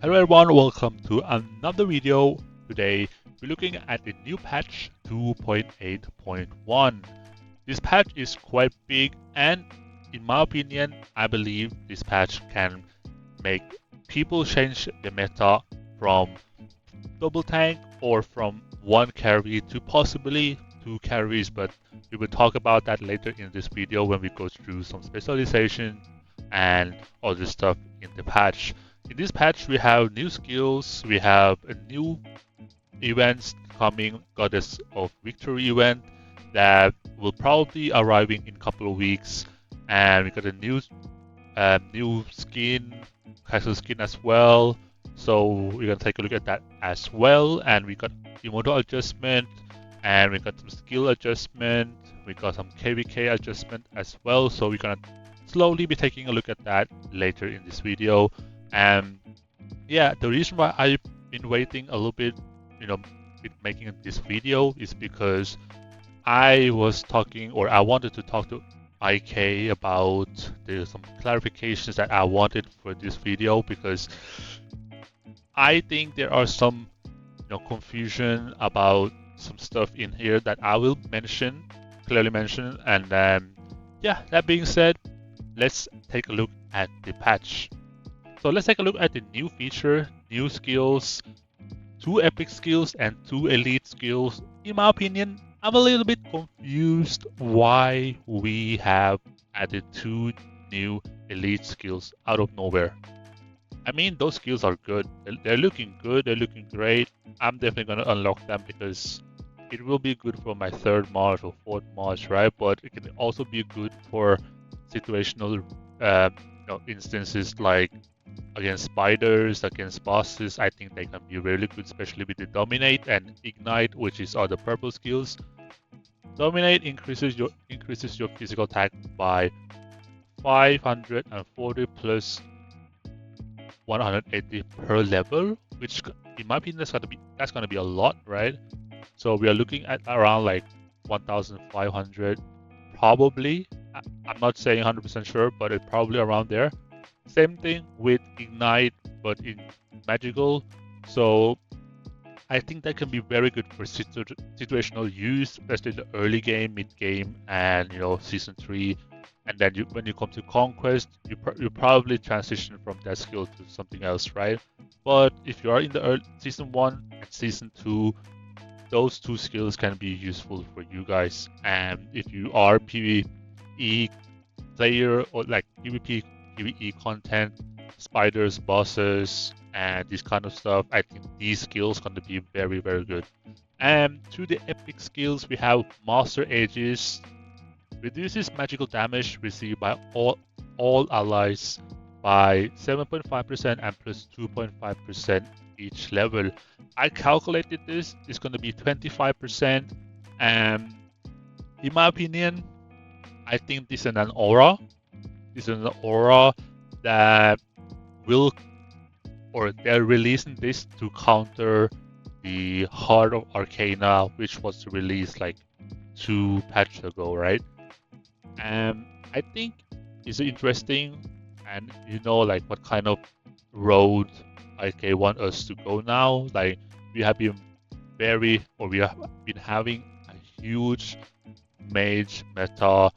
Hello everyone, welcome to another video. Today we're looking at the new patch 2.8.1. This patch is quite big and in my opinion, I believe this patch can make people change the meta from double tank or from one carry to possibly two carries, but we will talk about that later in this video when we go through some specialization and other stuff in the patch. In this patch, we have new skills, we have a new events coming, Goddess of Victory event that will probably arriving in a couple of weeks, and we got a new skin, castle skin as well. So we're gonna take a look at that as well, and we got Immortal adjustment, and we got some skill adjustment, we got some KVK adjustment as well. So we're gonna slowly be taking a look at that later in this video. And yeah, the reason why I've been waiting a little bit, with making this video is because I was talking, or I wanted to talk to IK about some clarifications that I wanted for this video, because I think there are some confusion about some stuff in here that I will clearly mention. And yeah, that being said, let's take a look at the patch. So let's take a look at the new feature, new skills, 2 epic skills and 2 elite skills. In my opinion, I'm a little bit confused why we have added 2 new elite skills out of nowhere. I mean, those skills are good. They're looking good. They're looking great. I'm definitely going to unlock them because it will be good for my 3rd March or 4th March, right? But it can also be good for situational instances like against spiders, against bosses. I think they can be really good, especially with the Dominate and Ignite, which is other purple skills. Dominate increases your physical attack by 540 plus 180 per level, which in my opinion that's gonna be a lot, right? So we are looking at around like 1,500 probably. I'm not saying 100% sure, but it's probably around there. Same thing with Ignite, but in magical. So I think that can be very good for situational use, especially in the early game, mid game, and season 3. And then when you come to Conquest, you probably transition from that skill to something else, right? But if you are in the season 1 and season 2, those 2 skills can be useful for you guys. And if you are PvE player or like PvE content, spiders, bosses, and this kind of stuff, I think these skills going to be very, very good. And to the epic skills, we have Master Aegis. Reduces magical damage received by all allies by 7.5% and plus 2.5% each level. I calculated this. It's going to be 25%. And in my opinion, I think this is an aura. This is an aura that will, or they're releasing this to counter the Heart of Arcana, which was released like 2 patches ago, right? And I think it's interesting, and like what kind of road IK want us to go now. Like we have been having a huge mage meta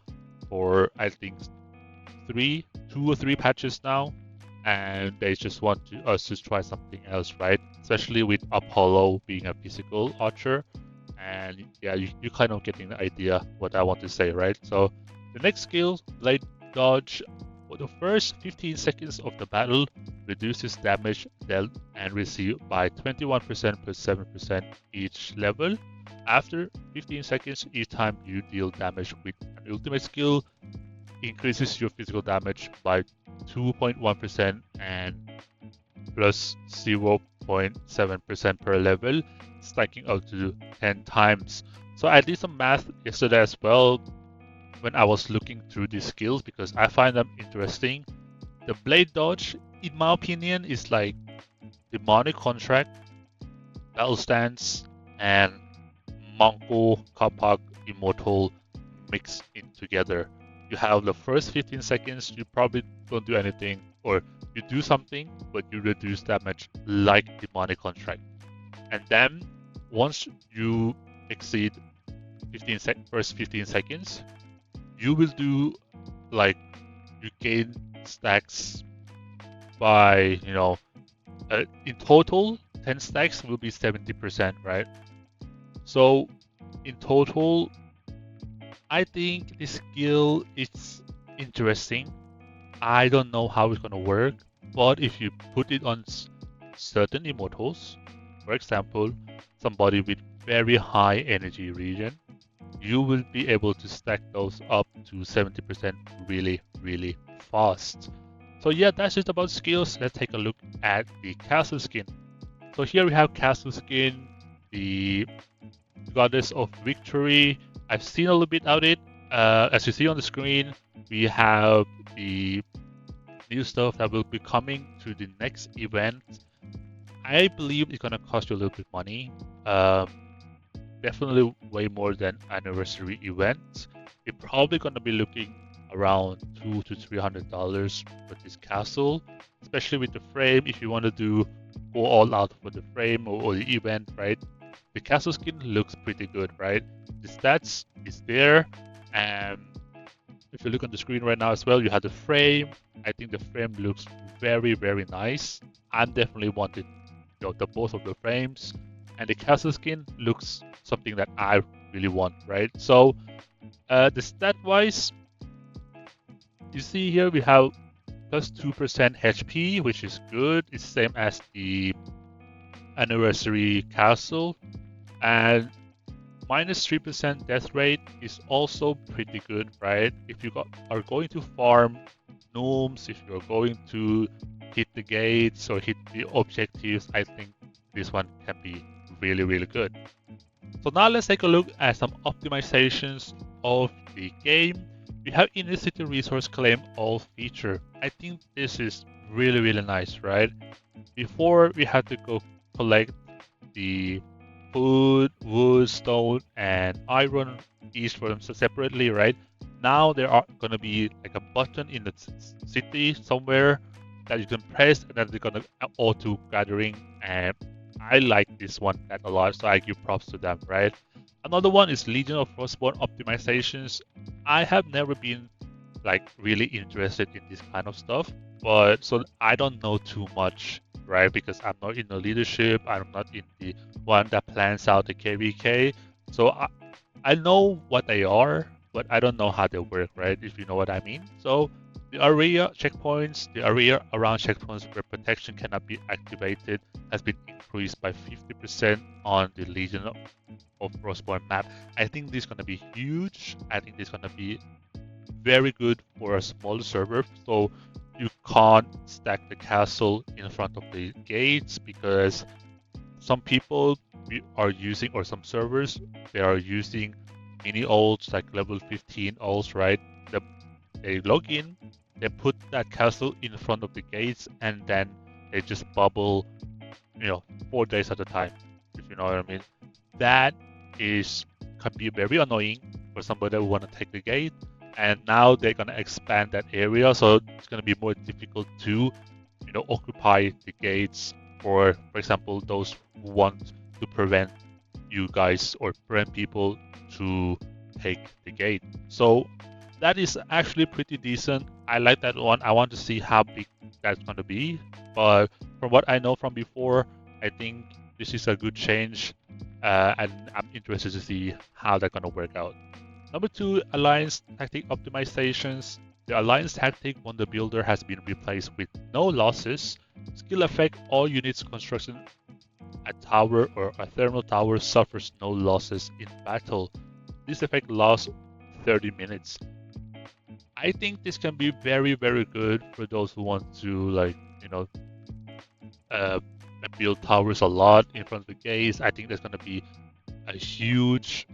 for I think 2 or 3 patches now, and they just want us to try something else, right? Especially with Apollo being a physical archer, and yeah, you kind of getting the idea what I want to say, right? So the next skill, Blade Dodge, for the first 15 seconds of the battle, reduces damage dealt and received by 21% plus 7% each level. After 15 seconds, each time you deal damage with an ultimate skill, increases your physical damage by 2.1% and plus 0.7% per level, stacking up to 10 times. So I did some math yesterday as well when I was looking through these skills because I find them interesting. The Blade Dodge, in my opinion, is like Demonic Contract, Battle Stance, and Monko, Kapak, Immortal mixed in together. You have the first 15 seconds, you probably don't do anything. or you do something, but you reduce damage like demonic contract. And then once you exceed first 15 seconds, you will do like you gain stacks by in total 10 stacks will be 70%, right? So in total, I think this skill is interesting. I don't know how it's gonna work, but if you put it on certain immortals, for example, somebody with very high energy regen, you will be able to stack those up to 70% really, really fast. So yeah, that's just about skills. Let's take a look at the castle skin. So here we have castle skin, the goddess of victory. I've seen a little bit of it. As you see on the screen, we have the new stuff that will be coming to the next event. I believe it's gonna cost you a little bit money. Definitely way more than anniversary events. You're probably gonna be looking around $200 to $300 for this castle, especially with the frame. If you want to go all out for the frame or the event, right? The castle skin looks pretty good, right? The stats is there, and if you look on the screen right now as well, you have the frame. I think the frame looks very, very nice. I'm definitely wanted the both of the frames, and the castle skin looks something that I really want, right? So the stat wise, you see here we have plus 2% HP, which is good. It's same as the anniversary castle, and minus 3% death rate is also pretty good, right? If you are going to farm gnomes, if you're going to hit the gates or hit the objectives, I think this one can be really, really good. So now let's take a look at some optimizations of the game. We have Inner City Resource Claim All feature. I think this is really, really nice, right? Before we had to go collect the food, wood, stone, and iron each for them separately, right? Now there are going to be like a button in the city somewhere that you can press, and then they're going to auto gathering. And I like this one a lot, so I give props to them, right? Another one is Legion of Frostborn optimizations. I have never been like really interested in this kind of stuff, but so I don't know too much, right? Because I'm not in the leadership, I'm not in the one that plans out the KVK. So I know what they are, but I don't know how they work, right? If you know what I mean. So the area checkpoints, the area around checkpoints where protection cannot be activated has been increased by 50% on the Legion of Frostborn map. I think this is going to be huge. I think this is going to be very good for a small server. So you can't stack the castle in front of the gates because some people are using, or some servers, they are using mini ults like level 15 ults, right? They log in, they put that castle in front of the gates, and then they just bubble, 4 days at a time, if you know what I mean. That can be very annoying for somebody who want to take the gate, and now they're gonna expand that area, so it's gonna be more difficult to, occupy the gates for example, those who want to prevent you guys or prevent people to take the gate. So that is actually pretty decent. I like that one. I want to see how big that's going to be. But from what I know from before, I think this is a good change. And I'm interested to see how that's going to work out. Number 2, Alliance Tactic Optimizations. The Alliance Tactic Wonder Builder has been replaced with no losses. Skill effect, all units construction a tower or a thermal tower suffers no losses in battle. This effect lasts 30 minutes. I think this can be very, very good for those who want to build towers a lot in front of the gates. I think there's going to be a huge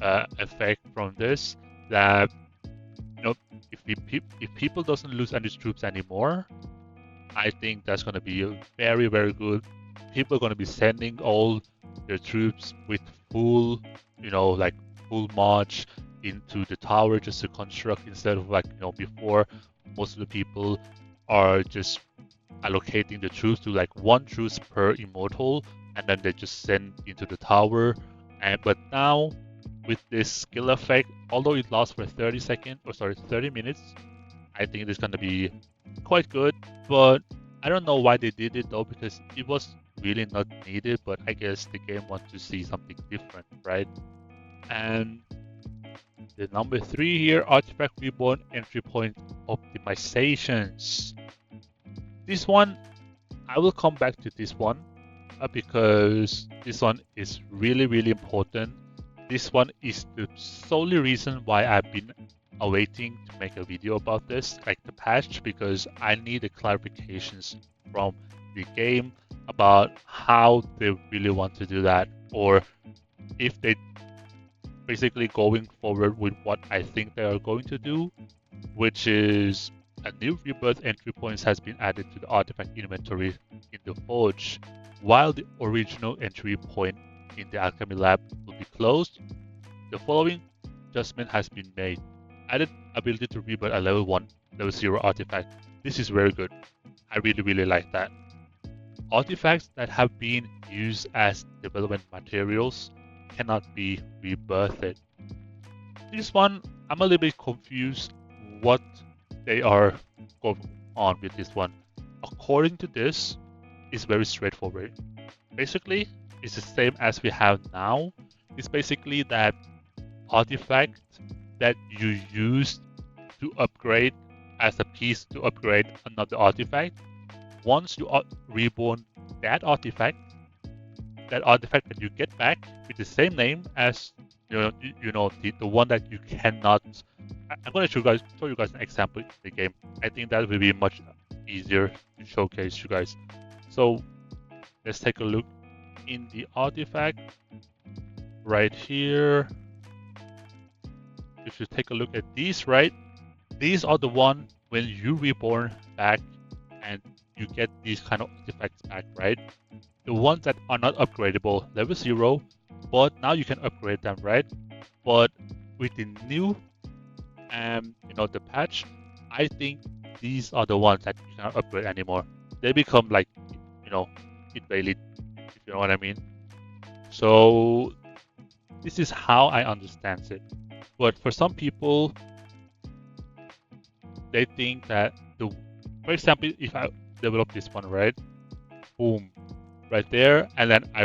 effect from this, that if people doesn't lose any troops anymore, I think that's going to be very, very good. People are going to be sending all their troops with full march into the tower just to construct, instead of before most of the people are just allocating the troops to like 1 truth per immortal, and then they just send into the tower. But now with this skill effect, although it lasts for 30 minutes, I think it's gonna be quite good. But I don't know why they did it though, because it was really not needed. But I guess the game wants to see something different, right? And the number 3 here, Artifact Reborn entry point optimizations. This one, I will come back to this one because this one is really, really important. This one is the solely reason why I've been awaiting to make a video about this, like the patch, because I need the clarifications from the game about how they really want to do that, or if they basically going forward with what I think they are going to do, which is a new rebirth entry points has been added to the artifact inventory in the Forge, while the original entry point in the Alchemy Lab will be closed. The following adjustment has been made. Added ability to rebirth a level 1, level 0 artifact. This is very good. I really, really like that. Artifacts that have been used as development materials cannot be rebirthed. This one, I'm a little bit confused what they are going on with this one. According to this, it's very straightforward. Basically, it's the same as we have now. It's basically that artifact that you use to upgrade as a piece to upgrade another artifact. Once you reborn that artifact that you get back with the same name as the one that you cannot. I'm going to show you guys an example in the game. I think that will be much easier to showcase you guys. So let's take a look in the artifact right here. If you take a look at these, right, these are the one when you reborn back and you get these kind of artifacts back, right? The ones that are not upgradable, level 0, but now you can upgrade them, right? But with the new, the patch, I think these are the ones that you cannot upgrade anymore. They become like, invalid, if you know what I mean. So this is how I understand it. But for some people, they think that for example, if I develop this one, right? Boom, right there, and then I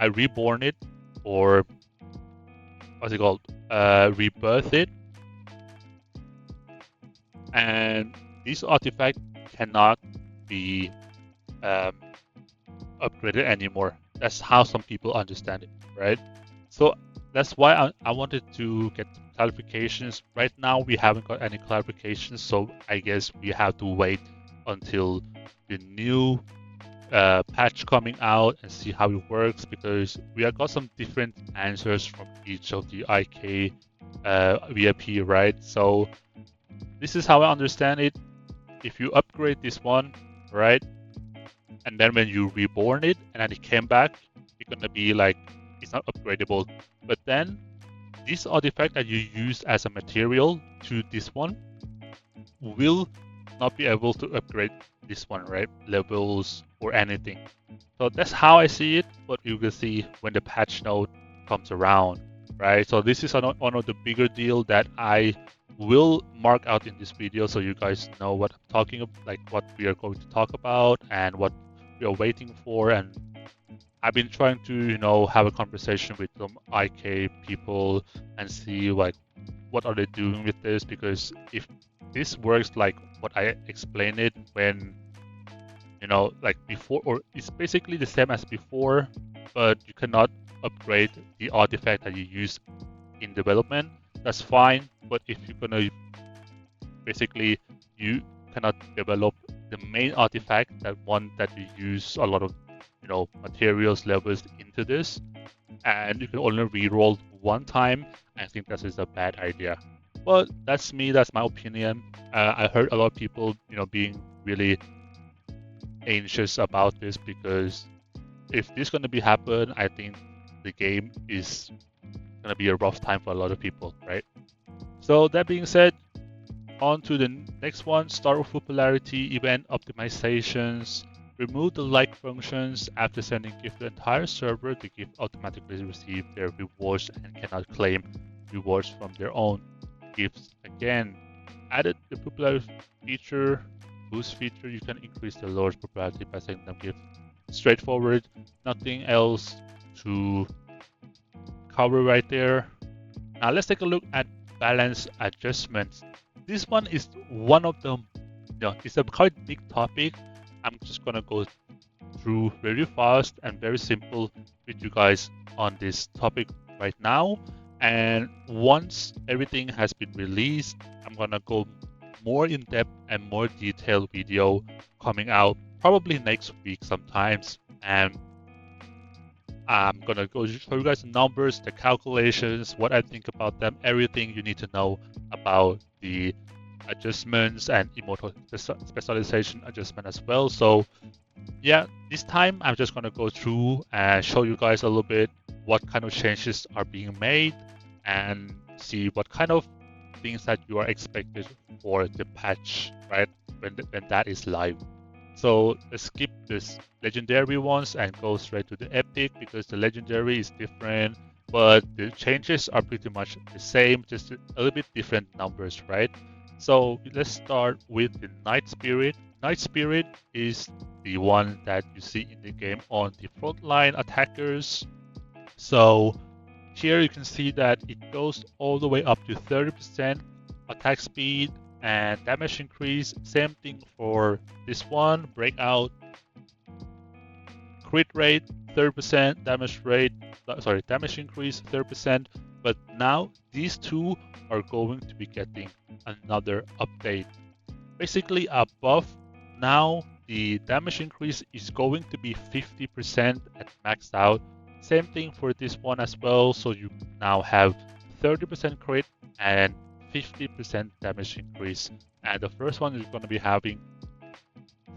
reborn it, or what's it called? Rebirth it, and this artifact cannot be upgraded anymore. That's how some people understand it, right? So that's why I wanted to get clarifications. Right now, we haven't got any clarifications, so I guess we have to wait until the new patch coming out and see how it works, because we have got some different answers from each of the IK VIP, right? So this is how I understand it. If you upgrade this one, right, and then when you reborn it and then it came back, it's gonna be like it's not upgradable. But then this artifact that you use as a material to this one will not be able to upgrade this one, right? Levels or anything. So that's how I see it, but you will see when the patch note comes around, right? So this is one of the bigger deal that I will mark out in this video, so you guys know what I'm talking about, like what we are going to talk about and what we are waiting for. And I've been trying to, have a conversation with some IK people and see like what are they doing with this, because if this works like what I explained it when, like before, or it's basically the same as before, but you cannot upgrade the artifact that you use in development, that's fine. But if you're gonna basically, you cannot develop the main artifact, that one that you use a lot of materials levels into this, and you can only reroll one time, I think that is a bad idea. But that's me, that's my opinion. I heard a lot of people being really anxious about this, because if this is going to be happen, I think the game is going to be a rough time for a lot of people, right? So that being said, On to the next one, start with popularity, event optimizations. Remove the like functions after sending gift to the entire server. The gift automatically receive their rewards and cannot claim rewards from their own gifts. Again, added the popularity feature, boost feature. You can increase the lord's popularity by sending them gifts. Straightforward, nothing else to cover right there. Now let's take a look at balance adjustments. This one is one of the, it's a quite big topic. I'm just gonna go through very fast and very simple with you guys on this topic right now. And once everything has been released, I'm gonna go more in depth and more detailed video coming out probably next week sometimes. And I'm gonna go show you guys the numbers, the calculations, what I think about them, everything you need to know about the adjustments and immortal specialization adjustment as well. So yeah, this time I'm just gonna go through and show you guys a little bit what kind of changes are being made and see what kind of things that you are expected for the patch, right? When that is live. So let's skip this legendary ones and go straight to the epic because the legendary is different, but the changes are pretty much the same, just a little bit different numbers, right? So let's start with the Night Spirit. Night Spirit is the one that you see in the game on the frontline attackers. So here you can see that it goes all the way up to 30% attack speed and damage increase. Same thing for this one, breakout. Crit rate 30%, damage increase 30%. But now these two are going to be getting another update. Basically a buff. Now the damage increase is going to be 50% at maxed out. Same thing for this one as well. So you now have 30% crit and 50% damage increase. And the first one is going to be having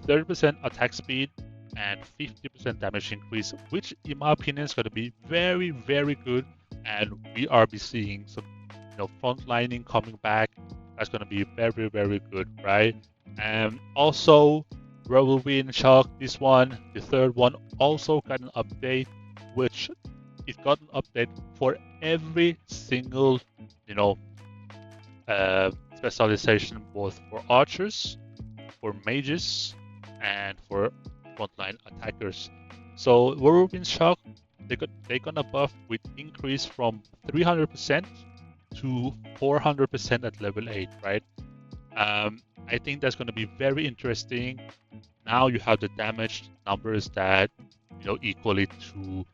30% attack speed and 50% damage increase, which in my opinion is going to be very, very good. And we are be seeing some, frontlining coming back. That's going to be very, very good, right? And also, Whirlwind Shock, this one, the third one, also got an update, which it got an update for every single, specialization, both for archers, for mages, and for frontline attackers. So Whirlwind Shock, they gonna buff with increase from 300% to 400% at level 8, right? I think that's gonna be very interesting. Now you have the damage numbers that equally to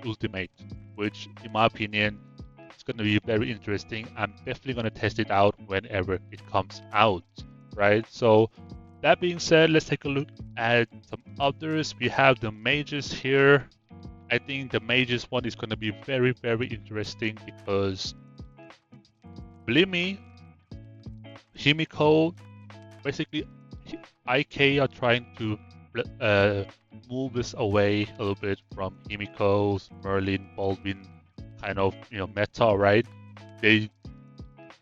ultimate, which in my opinion is going to be very interesting. I'm definitely going to test it out whenever it comes out, right? So that being said, let's take a look at some others. We have the mages here. I think the mages one is going to be very, very interesting because, believe me, Himiko, basically IK are trying to move this away a little bit from Himiko's, Merlin, Baldwin kind of meta, right? They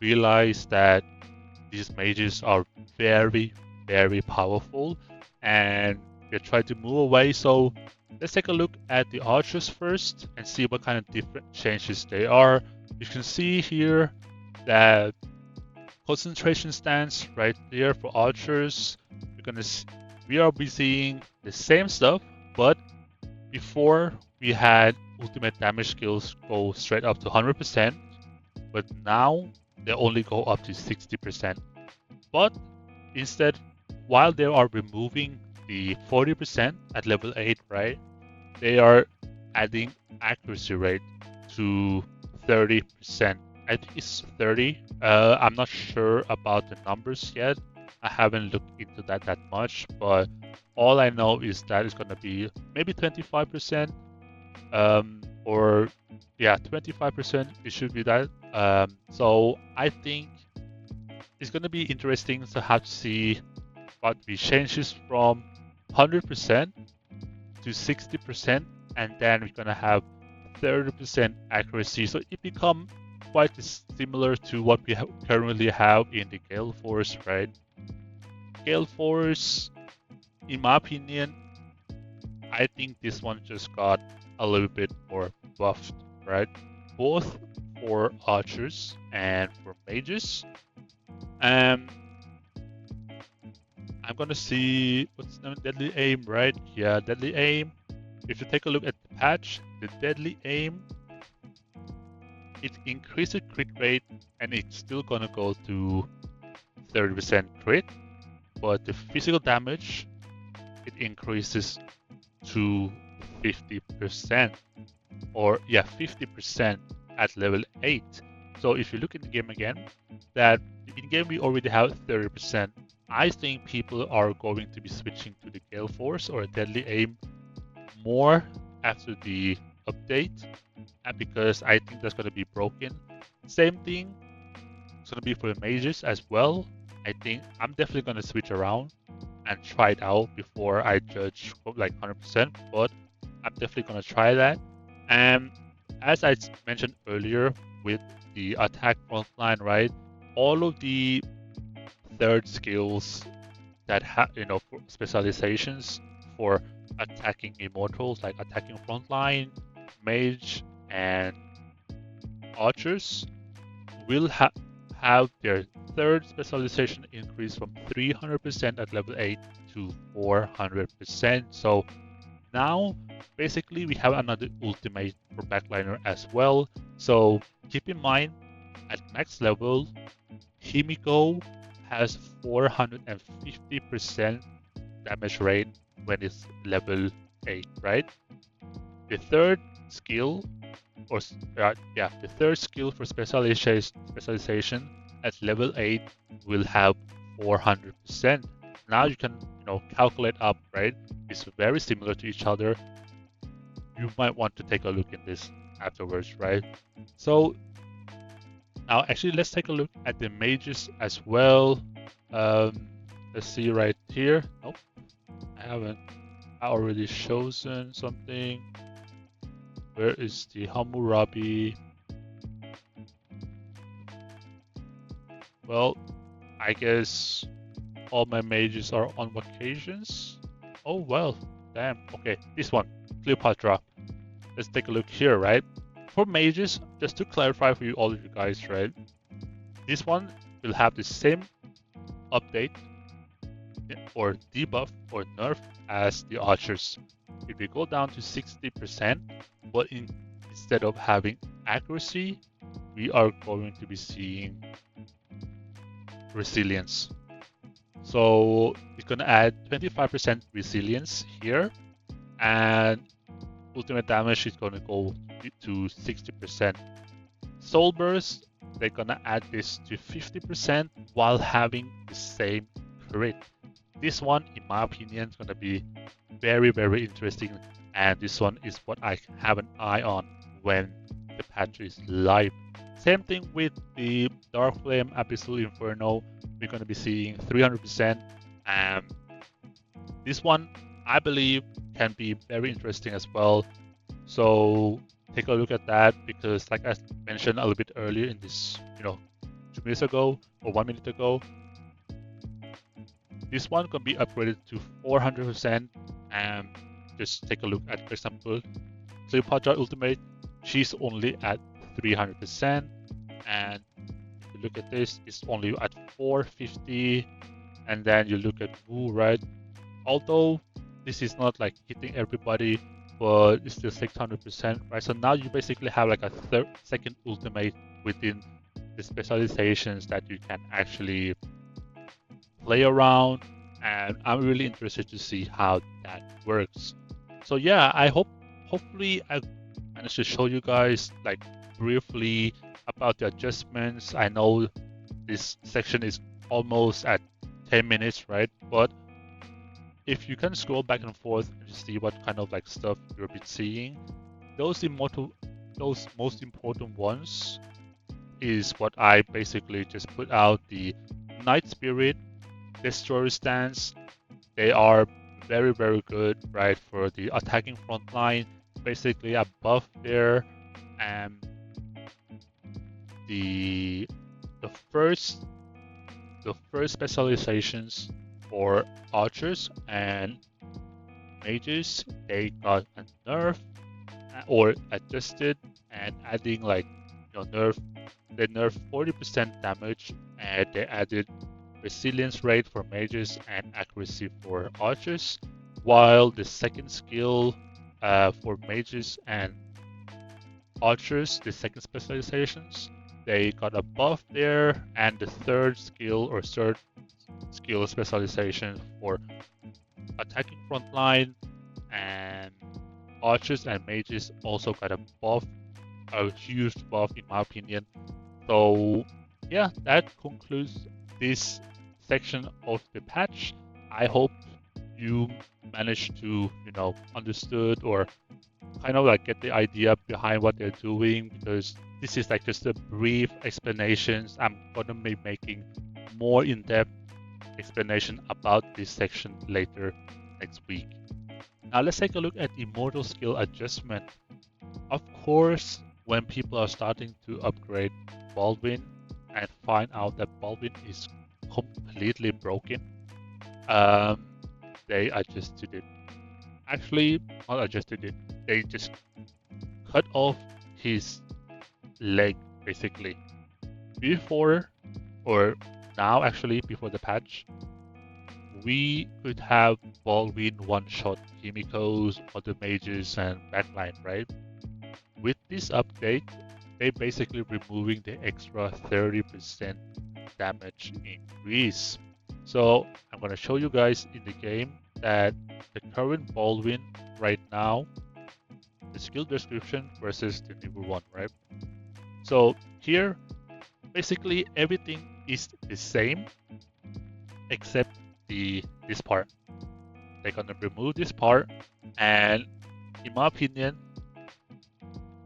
realize that these mages are very, very powerful and they try to move away. So let's take a look at the archers first and see what kind of different changes they are. You can see here that concentration stance right there for archers. We are be seeing the same stuff, but before we had ultimate damage skills go straight up to 100%, but now they only go up to 60%. But instead, while they are removing the 40% at level 8, right, they are adding accuracy rate to 30%. I think it's 30. I'm not sure about the numbers yet. I haven't looked into that much, but all I know is that it's going to be maybe 25%, or yeah, 25%. It should be that. So I think it's going to be interesting to have to see what we changes from 100% to 60%, and then we're going to have 30% accuracy. So it become quite similar to what we currently have in the Gale Force, right? Gale Force, in my opinion, I think this one just got a little bit more buffed, right? Both for archers and for mages. I'm gonna see what's the deadly aim, right? Yeah, deadly aim. If you take a look at the patch, the deadly aim, it increases crit rate and it's still gonna go to 30% crit, but the physical damage, it increases to 50%, or yeah, 50% at level 8. So if you look at the game again, that in game we already have 30%. I think people are going to be switching to the Gale Force or a deadly aim more after the update, and because I think that's going to be broken. Same thing, it's going to be for the mages as well. I think I'm definitely going to switch around and try it out before I judge like 100%, but I'm definitely going to try that. And as I mentioned earlier with the attack frontline, right? All of the third skills that have, for specializations for attacking immortals, like attacking frontline, mage, and archers, will have their third specialization increase from 300% at level 8 to 400%. So now, basically, we have another ultimate for backliner as well. So keep in mind, at max level, Himiko has 450% damage rate when it's level 8, right? The third skill, the third skill for specialization at level 8 will have 400%. Now you can, calculate up, right? It's very similar to each other. You might want to take a look at this afterwards, right? So now actually let's take a look at the mages as well. Let's see right here. Nope, I haven't. I already chosen something. Where is the Hammurabi? Well, I guess all my mages are on vacations. Oh well, damn. Okay, this one, Cleopatra. Let's take a look here, right? For mages, just to clarify for you all of you guys, right? This one will have the same update or debuff or nerf as the archers. If we go down to 60%, but instead of having accuracy, we are going to be seeing resilience. So it's going to add 25% resilience here, and ultimate damage is going to go to 60%. Soul Burst, they're going to add this to 50% while having the same crit. This one, in my opinion, is going to be very, very interesting, and this one is what I have an eye on when the patch is live. Same thing with the Dark Flame Abyssal Inferno. We're going to be seeing 300%, and this one, I believe, can be very interesting as well. So take a look at that, because like I mentioned a little bit earlier in this, 2 minutes ago or 1 minute ago, this one can be upgraded to 400%. And just take a look at, for example, Cleopatra Ultimate. She's only at 300%, and if you look at this, it's only at 450. And then you look at Wu, right? Although this is not like hitting everybody, but it's still 600%, right? So now you basically have like a second ultimate within the specializations that you can actually play around, and I'm really interested to see how that works. So yeah, hopefully I managed to show you guys like briefly about the adjustments. I know this section is almost at 10 minutes, right? But if you can scroll back and forth and just see what kind of like stuff you've been seeing, those most important ones is what I basically just put out: the Night Spirit, Destroyer stance. They are very, very good, right, for the attacking front line. Basically a buff there, and the first specializations for archers and mages, they got a nerf or adjusted, and adding like they nerfed 40% damage, and they added resilience rate for mages and accuracy for archers, while the second skill for mages and archers, the second specializations, they got a buff there, and the third skill specialization for attacking frontline and archers and mages also got a buff, a huge buff in my opinion. So yeah, that concludes this section of the patch. I hope you managed to, understood or kind of like get the idea behind what they're doing, because this is like just a brief explanations. I'm gonna be making more in-depth explanation about this section later next week. Now let's take a look at Immortal Skill adjustment. Of course, when people are starting to upgrade Baldwin and find out that Baldwin is completely broken, they adjusted it. Actually, not adjusted it. They just cut off his leg, basically. Before, or now actually, before the patch, we could have Baldwin one-shot Kimiko's, other mages, and backline, right? With this update, they basically removing the extra 30% damage increase. So I'm gonna show you guys in the game that the current Baldwin right now, the skill description versus the newer one, right? So here, basically everything is the same except this part. They're gonna remove this part, and in my opinion,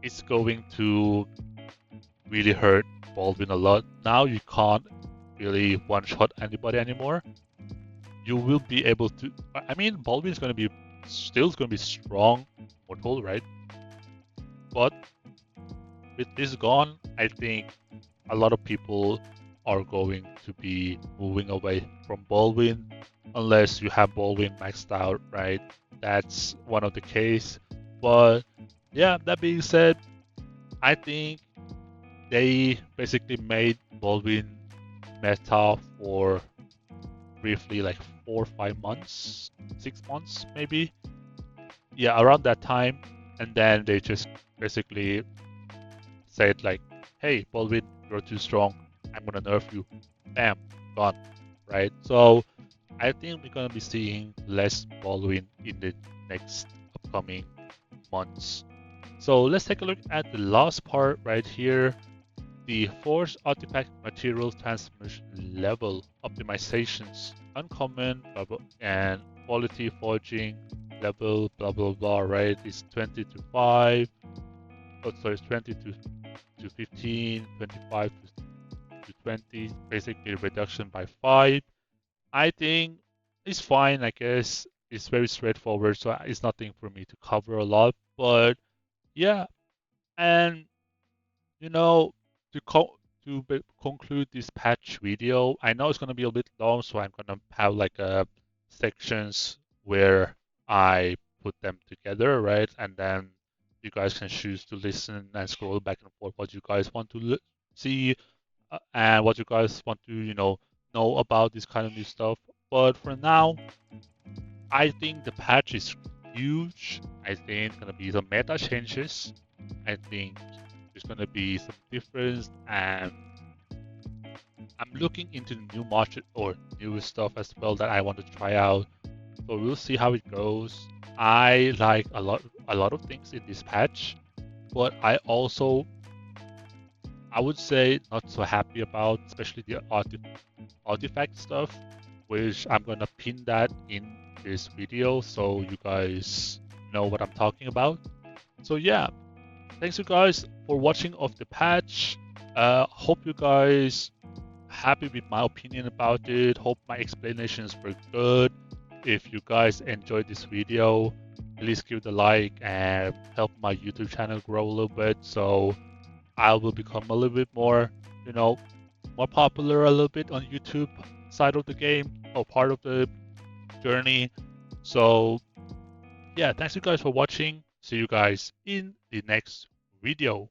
it's going to really hurt Baldwin a lot. Now you can't really one-shot anybody anymore. You will be able to. I mean, Baldwin is going to be still going to be strong, mortal, right? But with this gone, I think a lot of people are going to be moving away from Baldwin, unless you have Baldwin maxed out, right? That's one of the case. But yeah, that being said, I think they basically made Baldwin meta for briefly like 4 or 5 months, 6 months maybe. Yeah, around that time. And then they just basically said like, hey, Baldwin, you're too strong. I'm gonna nerf you. Bam, gone. Right? So I think we're gonna be seeing less Baldwin in the next upcoming months. So let's take a look at the last part right here. The Force Artifact Material Transmission Level Optimizations. Uncommon and Quality Forging level, blah blah blah, right? It's 20 to 5. Oh, sorry, it's 20 to 15, 25 to 20. Basically, reduction by 5. I think it's fine, I guess. It's very straightforward, so it's nothing for me to cover a lot. But yeah, and you know, to conclude this patch video, I know it's gonna be a bit long, so I'm gonna have like sections where I put them together, right? And then you guys can choose to listen and scroll back and forth what you guys want to see and what you guys want to, know about this kind of new stuff. But for now, I think the patch is huge. I think it's gonna be some meta changes. I think there's gonna be some difference, and I'm looking into new market or new stuff as well that I want to try out. So we'll see how it goes. I like a lot of things in this patch, but I would say not so happy about, especially the artifact stuff, which I'm gonna pin that in this video so you guys know what I'm talking about. So yeah, thanks you guys for watching of the patch. Hope you guys happy with my opinion about it. Hope my explanations were good. If you guys enjoyed this video, please give it a like and help my YouTube channel grow a little bit. So I will become a little bit more, more popular a little bit on YouTube side of the game or part of the journey. So yeah, thanks you guys for watching. See you guys in the next video.